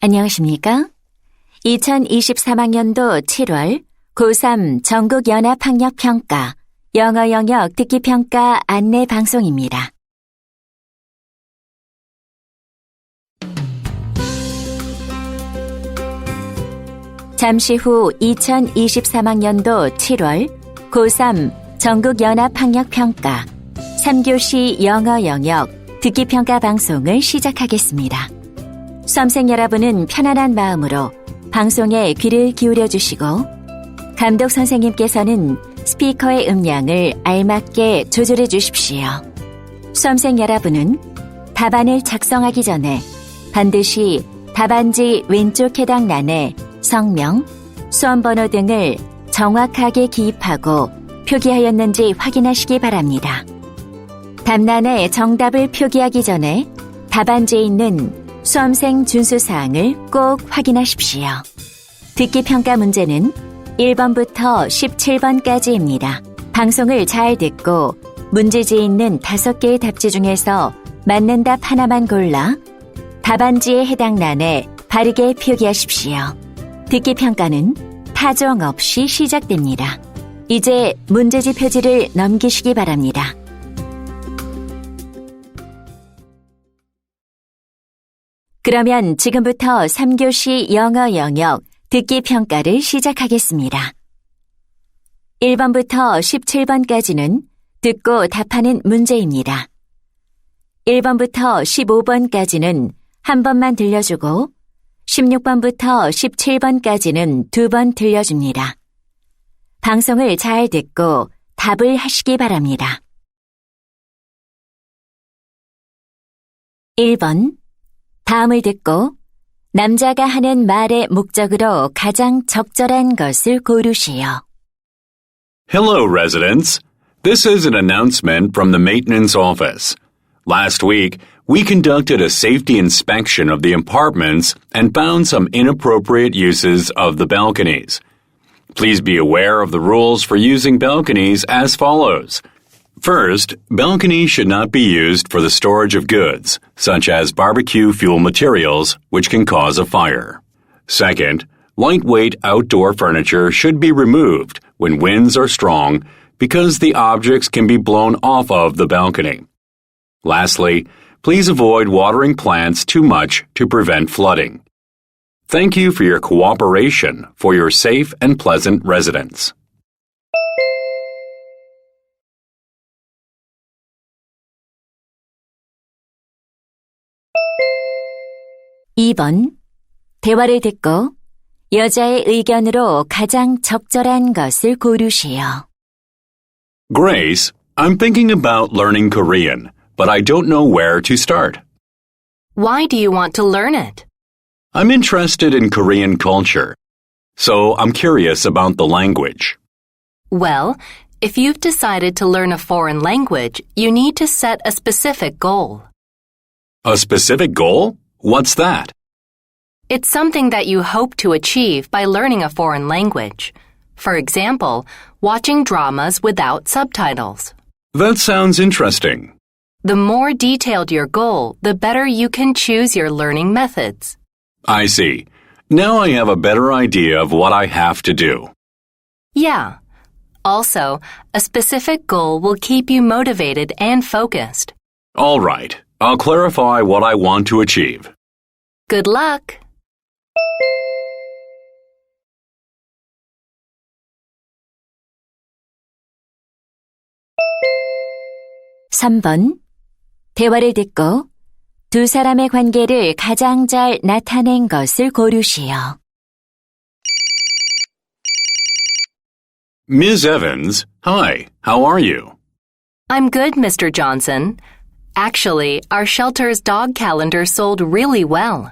안녕하십니까? 2023학년도 7월 고3 전국연합학력평가 영어영역 듣기평가 안내 방송입니다. 잠시 후 2023학년도 7월 고3 전국연합학력평가 3교시 영어영역 듣기평가 방송을 시작하겠습니다. 수험생 여러분은 편안한 마음으로 방송에 귀를 기울여 주시고 감독 선생님께서는 스피커의 음량을 알맞게 조절해 주십시오. 수험생 여러분은 답안을 작성하기 전에 반드시 답안지 왼쪽 해당란에 성명, 수험번호 등을 정확하게 기입하고 표기하였는지 확인하시기 바랍니다. 답란에 정답을 표기하기 전에 답안지에 있는 수험생 준수사항을 꼭 확인하십시오. 듣기평가 문제는 1번부터 17번까지입니다. 방송을 잘 듣고 문제지에 있는 5개의 답지 중에서 맞는 답 하나만 골라 답안지에 해당 란에 바르게 표기하십시오. 듣기평가는 타종 없이 시작됩니다. 이제 문제지 표지를 넘기시기 바랍니다. 그러면 지금부터 3교시 영어영역 듣기평가를 시작하겠습니다. 1번부터 17번까지는 듣고 답하는 문제입니다. 1번부터 15번까지는 한 번만 들려주고 16번부터 17번까지는 2번 들려줍니다. 방송을 잘 듣고 답을 하시기 바랍니다. 1번 다음을 듣고 남자가 하는 말의 목적으로 가장 적절한 것을 고르시오. Hello, residents. This is an announcement from the maintenance office. Last week, we conducted a safety inspection of the apartments and found some inappropriate uses of the balconies. Please be aware of the rules for using balconies as follows. First, balconies should not be used for the storage of goods, such as barbecue fuel materials, which can cause a fire. Second, lightweight outdoor furniture should be removed when winds are strong because the objects can be blown off of the balcony. Lastly, please avoid watering plants too much to prevent flooding. Thank you for your cooperation for your safe and pleasant residence. 2번 대화를 듣고 여자의 의견으로 가장 적절한 것을 고르시오. Grace, I'm thinking about learning Korean, but I don't know where to start. Why do you want to learn it? I'm interested in Korean culture, so I'm curious about the language. Well, if you've decided to learn a foreign language, you need to set a specific goal. A specific goal? What's that? It's something that you hope to achieve by learning a foreign language. For example, watching dramas without subtitles. That sounds interesting. The more detailed your goal, the better you can choose your learning methods. I see. Now I have a better idea of what I have to do. Yeah. Also, a specific goal will keep you motivated and focused. All right. I'll clarify what I want to achieve. Good luck! 3번 대화를 듣고 두 사람의 관계를 가장 잘 나타낸 것을 고르시오. Ms. Evans, hi, how are you? I'm good, Mr. Johnson. Actually, our shelter's dog calendar sold really well.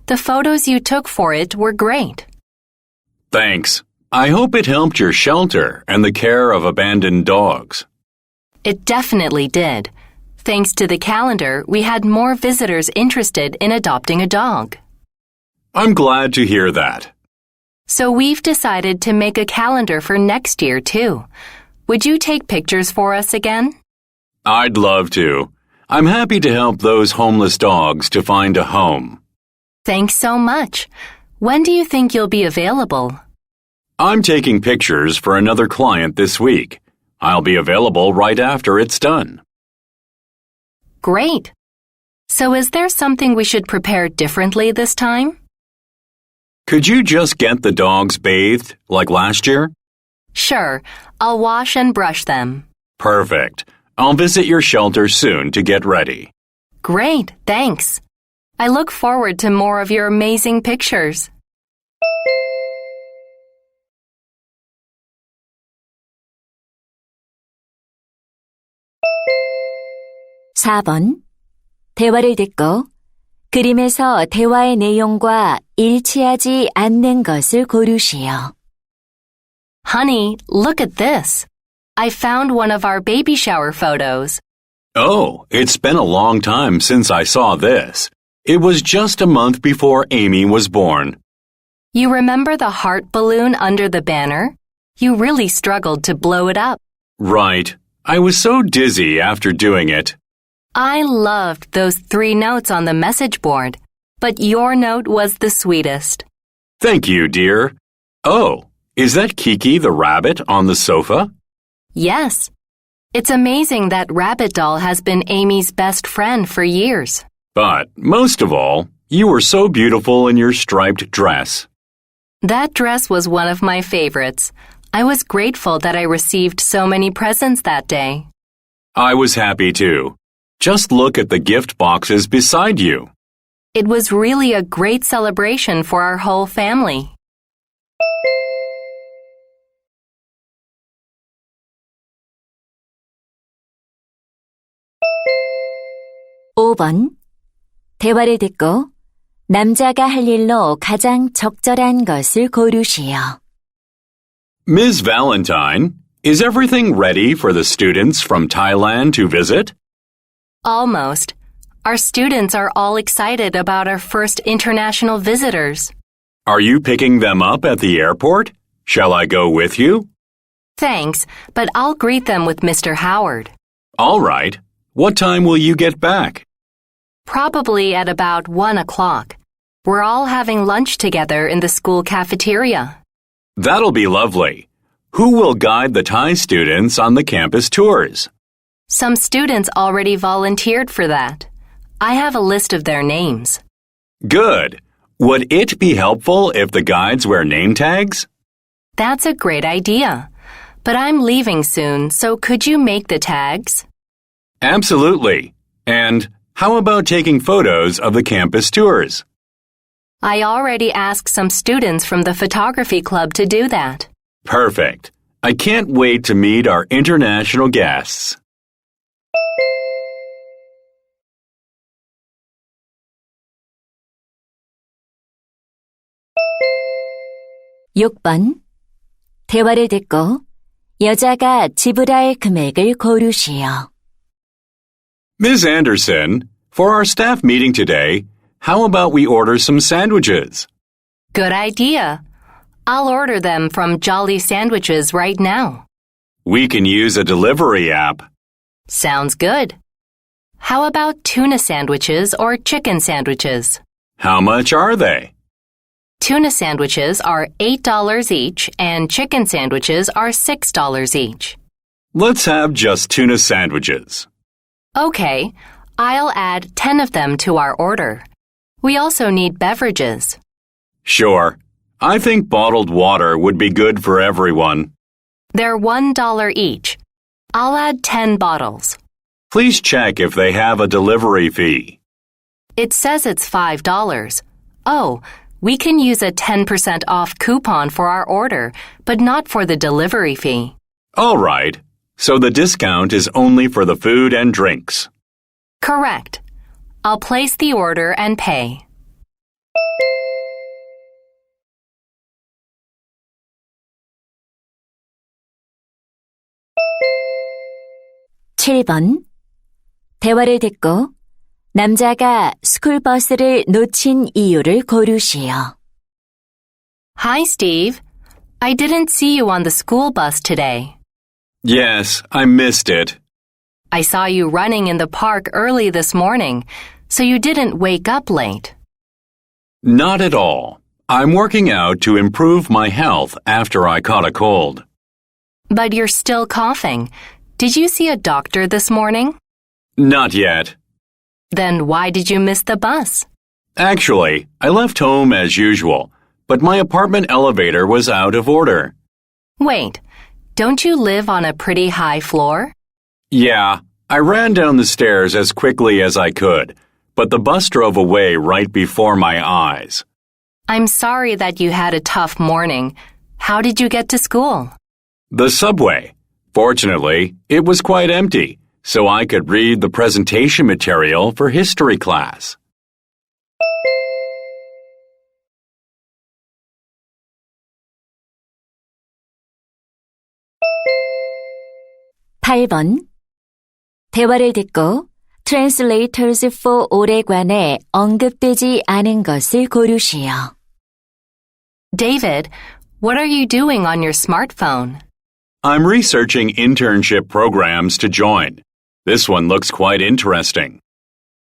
The photos you took for it were great. Thanks. I hope it helped your shelter and the care of abandoned dogs. It definitely did. Thanks to the calendar, we had more visitors interested in adopting a dog. I'm glad to hear that. So we've decided to make a calendar for next year, too. Would you take pictures for us again? I'd love to. I'm happy to help those homeless dogs to find a home. Thanks so much. When do you think you'll be available? I'm taking pictures for another client this week. I'll be available right after it's done. Great. So is there something we should prepare differently this time? Could you just get the dogs bathed like last year? Sure, I'll wash and brush them. Perfect. I'll visit your shelter soon to get ready. Great, thanks. I look forward to more of your amazing pictures. (4번) 대화를 듣고 그림에서 대화의 내용과 일치하지 않는 것을 고르시오. Honey, look at this. I found one of our baby shower photos. Oh, it's been a long time since I saw this. It was just a month before Amy was born. You remember the heart balloon under the banner? You really struggled to blow it up. Right. I was so dizzy after doing it. I loved those 3 notes on the message board, but your note was the sweetest. Thank you, dear. Oh, is that Kiki the rabbit on the sofa? Yes. It's amazing that Rabbit Doll has been Amy's best friend for years. But most of all, you were so beautiful in your striped dress. That dress was one of my favorites. I was grateful that I received so many presents that day. I was happy too. Just look at the gift boxes beside you. It was really a great celebration for our whole family. (5번) 대화를 듣고 남자가 할 일로 가장 적절한 것을 고르시오. Ms. Valentine, is everything ready for the students from Thailand to visit? Almost. Our students are all excited about our first international visitors. Are you picking them up at the airport? Shall I go with you? Thanks, but I'll greet them with Mr. Howard. All right. What time will you get back? Probably at about 1 o'clock. We're all having lunch together in the school cafeteria. That'll be lovely. Who will guide the Thai students on the campus tours? Some students already volunteered for that. I have a list of their names. Good. Would it be helpful if the guides wear name tags? That's a great idea. But I'm leaving soon, so could you make the tags? Absolutely. And how about taking photos of the campus tours? I already asked some students from the photography club to do that. Perfect. I can't wait to meet our international guests. (6번) 대화를 듣고 여자가 지불할 금액을 고르시오. Ms. Anderson, for our staff meeting today, how about we order some sandwiches? Good idea. I'll order them from Jolly Sandwiches right now. We can use a delivery app. Sounds good. How about tuna sandwiches or chicken sandwiches? How much are they? Tuna sandwiches are $8 each and chicken sandwiches are $6 each. Let's have just tuna sandwiches. Okay, I'll add 10 of them to our order. We also need beverages. Sure. I think bottled water would be good for everyone. They're $1 each. I'll add 10 bottles. Please check if they have a delivery fee. It says it's $5. Oh, we can use a 10% off coupon for our order, but not for the delivery fee. All right. So the discount is only for the food and drinks. Correct. I'll place the order and pay. (7번) 대화를 듣고 남자가 스쿨버스를 놓친 이유를 고르시오. Hi, Steve. I didn't see you on the school bus today. Yes, I missed it. I saw you running in the park early this morning, so you didn't wake up late. Not at all. I'm working out to improve my health after I caught a cold. But you're still coughing. Did you see a doctor this morning? Not yet. Then why did you miss the bus? Actually, I left home as usual, but my apartment elevator was out of order. Wait, don't you live on a pretty high floor? Yeah, I ran down the stairs as quickly as I could, but the bus drove away right before my eyes. I'm sorry that you had a tough morning. How did you get to school? The subway. Fortunately, it was quite empty, so I could read the presentation material for history class. (8번) 대화를 듣고 Translators for All에 관해 언급되지 않은 것을 고르시오. David, what are you doing on your smartphone? I'm researching internship programs to join. This one looks quite interesting.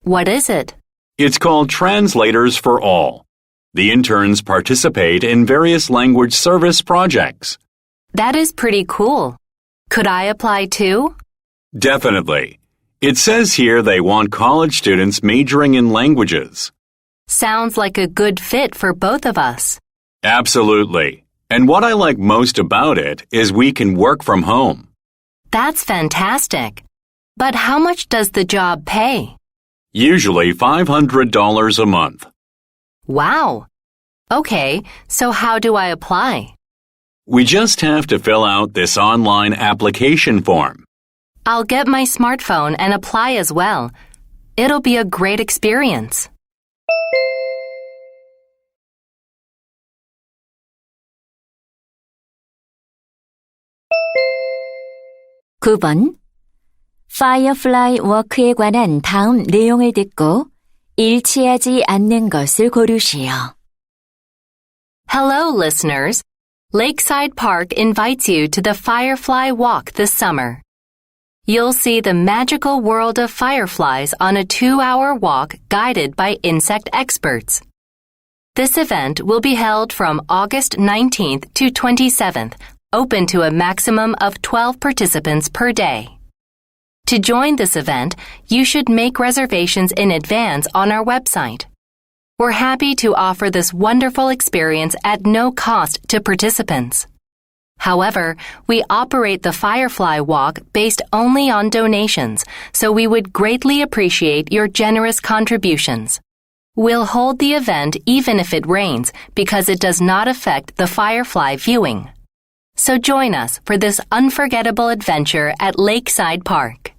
What is it? It's called Translators for All. The interns participate in various language service projects. That is pretty cool. Could I apply too? Definitely. It says here they want college students majoring in languages. Sounds like a good fit for both of us. Absolutely. And what I like most about it is we can work from home. That's fantastic. But how much does the job pay? Usually $500 a month. Wow. Okay, so how do I apply? We just have to fill out this online application form. I'll get my smartphone and apply as well. It'll be a great experience. (9번) Firefly Walk에 관한 다음 내용을 듣고 일치하지 않는 것을 고르시오. Hello, listeners. Lakeside Park invites you to the Firefly Walk this summer. You'll see the magical world of fireflies on a 2-hour walk guided by insect experts. This event will be held from August 19th to 27th, open to a maximum of 12 participants per day. To join this event, you should make reservations in advance on our website. We're happy to offer this wonderful experience at no cost to participants. However, we operate the Firefly Walk based only on donations, so we would greatly appreciate your generous contributions. We'll hold the event even if it rains because it does not affect the firefly viewing. So join us for this unforgettable adventure at Lakeside Park.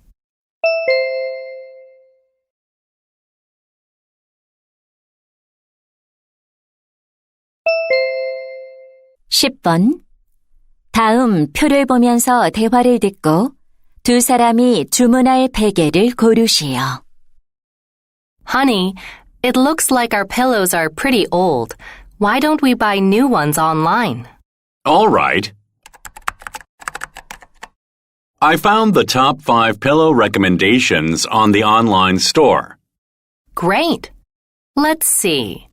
(10번) 다음 표를 보면서 대화를 듣고 두 사람이 주문할 베개를 고르시오. Honey, it looks like our pillows are pretty old. Why don't we buy new ones online? All right. I found the top 5 pillow recommendations on the online store. Great. Let's see.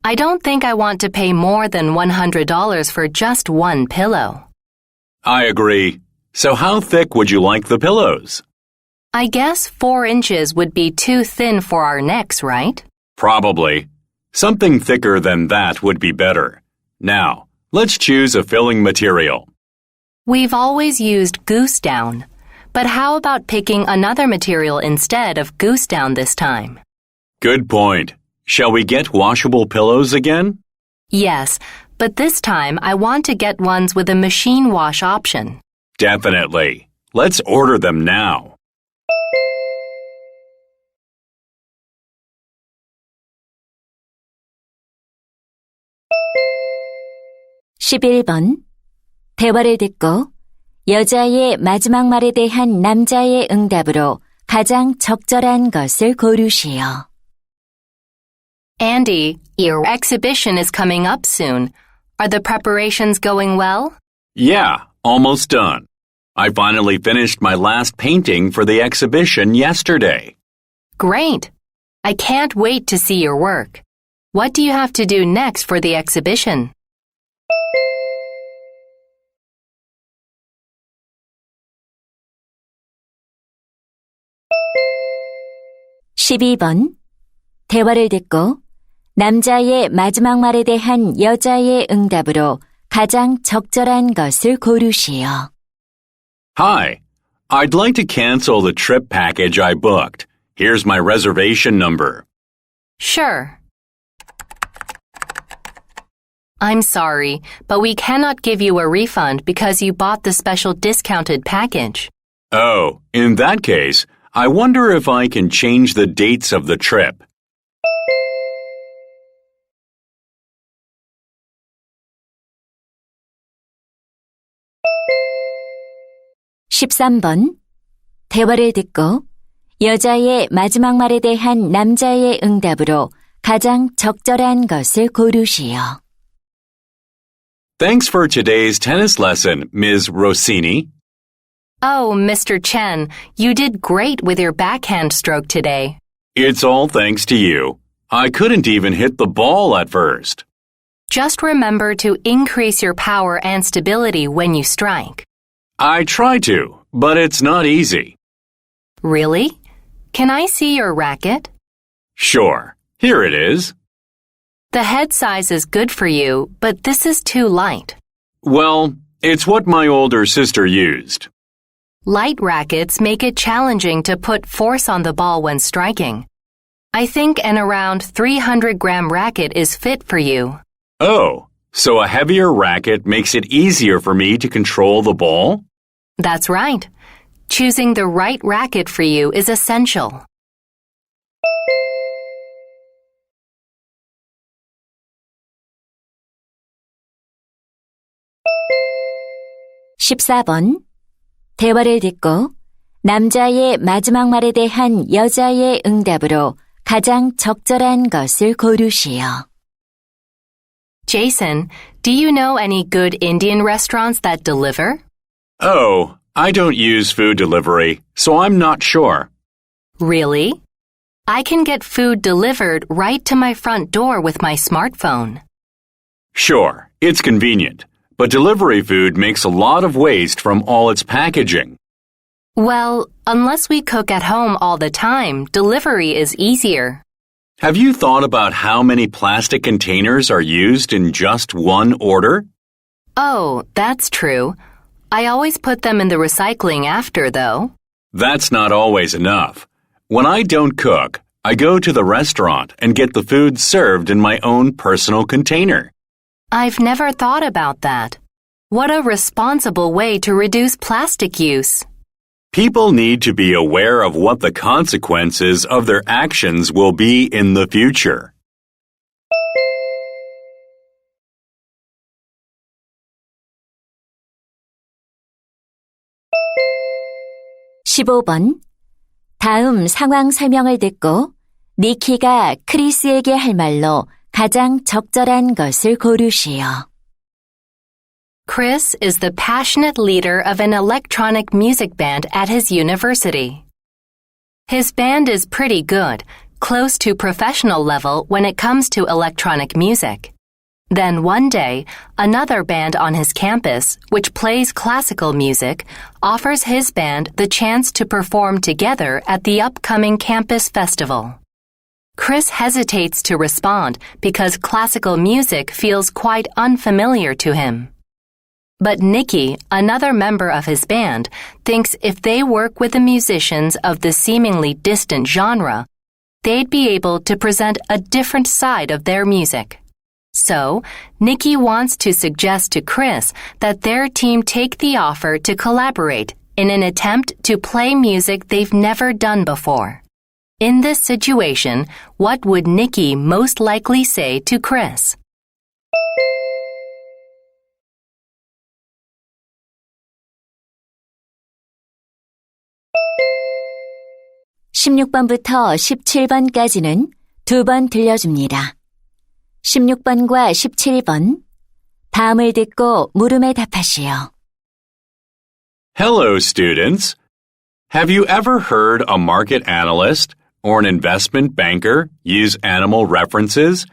I don't think I want to pay more than $100 for just one pillow. I agree. So how thick would you like the pillows? I guess 4 inches would be too thin for our necks, right? Probably. Something thicker than that would be better. Now, let's choose a filling material. We've always used goose down. But how about picking another material instead of goose down this time? Good point. Shall we get washable pillows again? Yes, but this time I want to get ones with a machine wash option. Definitely. Let's order them now. (11번) 대화를 듣고 여자의 마지막 말에 대한 남자의 응답으로 가장 적절한 것을 고르시오. Andy, your exhibition is coming up soon. Are the preparations going well? Yeah, almost done. I finally finished my last painting for the exhibition yesterday. Great. I can't wait to see your work. What do you have to do next for the exhibition? (12번) 대화를 듣고 남자의 마지막 말에 대한 여자의 응답으로 가장 적절한 것을 고르시오. Hi, I'd like to cancel the trip package I booked. Here's my reservation number. Sure. I'm sorry, but we cannot give you a refund because you bought the special discounted package. Oh, in that case, I wonder if I can change the dates of the trip. (13번) 대화를 듣고 여자의 마지막 말에 대한 남자의 응답으로 가장 적절한 것을 고르시오. Thanks for today's tennis lesson, Ms. Rossini. Oh, Mr. Chen, you did great with your backhand stroke today. It's all thanks to you. I couldn't even hit the ball at first. Just remember to increase your power and stability when you strike. I try to, but it's not easy. Really? Can I see your racket? Sure, here it is. The head size is good for you, but this is too light. Well, it's what my older sister used. Light rackets make it challenging to put force on the ball when striking. I think an around 300-gram racket is fit for you. Oh, so a heavier racket makes it easier for me to control the ball? That's right. Choosing the right racket for you is essential. (14번) 대화를 듣고 남자의 마지막 말에 대한 여자의 응답으로 가장 적절한 것을 고르시오. Jason, do you know any good Indian restaurants that deliver? Oh, I don't use food delivery, so I'm not sure. Really? I can get food delivered right to my front door with my smartphone. Sure, it's convenient, but delivery food makes a lot of waste from all its packaging. Well, unless we cook at home all the time, delivery is easier. Have you thought about how many plastic containers are used in just one order? Oh, that's true. I always put them in the recycling after, though. That's not always enough. When I don't cook, I go to the restaurant and get the food served in my own personal container. I've never thought about that. What a responsible way to reduce plastic use. People need to be aware of what the consequences of their actions will be in the future. (15번) 다음 상황 설명을 듣고 니키가 크리스에게 할 말로 가장 적절한 것을 고르시오. Chris is the passionate leader of an electronic music band at his university. His band is pretty good, close to professional level when it comes to electronic music. Then one day, another band on his campus, which plays classical music, offers his band the chance to perform together at the upcoming campus festival. Chris hesitates to respond because classical music feels quite unfamiliar to him. But Nikki, another member of his band, thinks if they work with the musicians of the seemingly distant genre, they'd be able to present a different side of their music. So, Nikki wants to suggest to Chris that their team take the offer to collaborate in an attempt to play music they've never done before. In this situation, what would Nikki most likely say to Chris? (16번부터 17번까지는 2번 들려줍니다. 16번과 17번 다음을 듣고 물음에 답하시오. Hello, students. Have you ever heard a market analyst or an investment banker use animal references?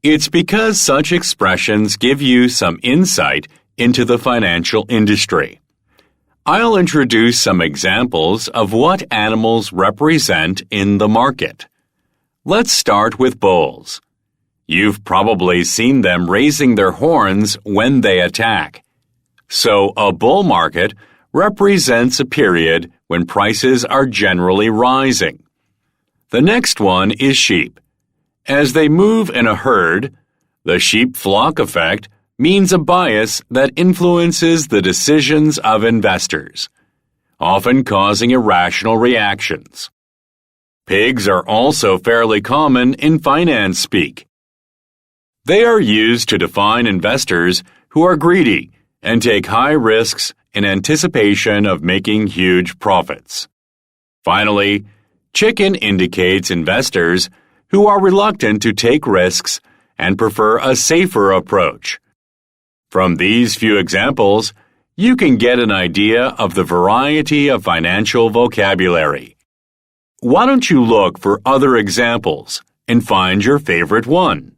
It's because such expressions give you some insight into the financial industry. I'll introduce some examples of what animals represent in the market. Let's start with bulls. You've probably seen them raising their horns when they attack. So a bull market represents a period when prices are generally rising. The next one is sheep. As they move in a herd, the sheep flock effect means a bias that influences the decisions of investors, often causing irrational reactions. Pigs are also fairly common in finance speak. They are used to define investors who are greedy and take high risks in anticipation of making huge profits. Finally, chicken indicates investors who are reluctant to take risks and prefer a safer approach. From these few examples, you can get an idea of the variety of financial vocabulary. Why don't you look for other examples and find your favorite one?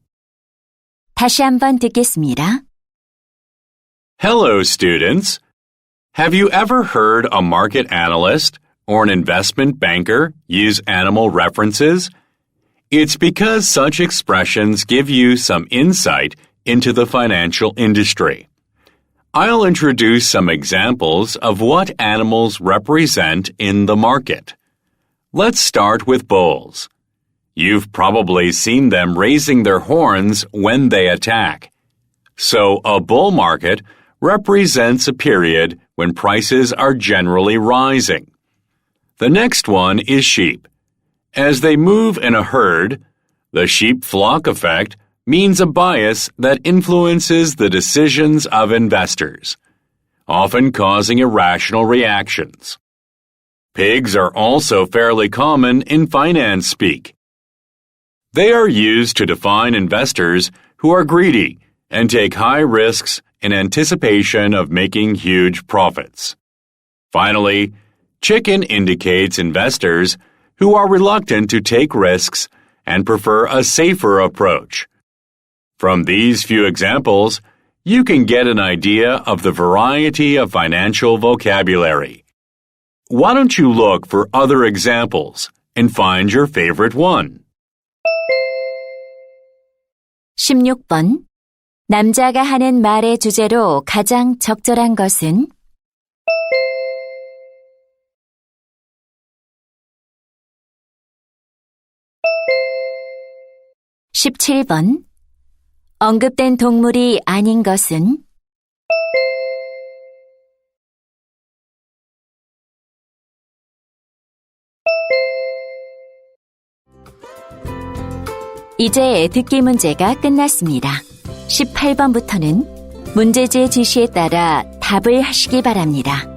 다시 한번 듣겠습니다. Hello, students. Have you ever heard a market analyst or an investment banker use animal references? It's because such expressions give you some insight into the financial industry. I'll introduce some examples of what animals represent in the market. Let's start with bulls. You've probably seen them raising their horns when they attack. So a bull market represents a period when prices are generally rising. The next one is sheep. As they move in a herd, the sheep flock effect means a bias that influences the decisions of investors, often causing irrational reactions. Pigs are also fairly common in finance speak. They are used to define investors who are greedy and take high risks in anticipation of making huge profits. Finally, chicken indicates investors who are reluctant to take risks and prefer a safer approach. From these few examples, you can get an idea of the variety of financial vocabulary. Why don't you look for other examples and find your favorite one? 16번. 남자가 하는 말의 주제로 가장 적절한 것은? 17번. 언급된 동물이 아닌 것은? '이제 듣기 문제가 끝났습니다. 18번부터는 문제지의 지시에 따라 답을 하시기 바랍니다.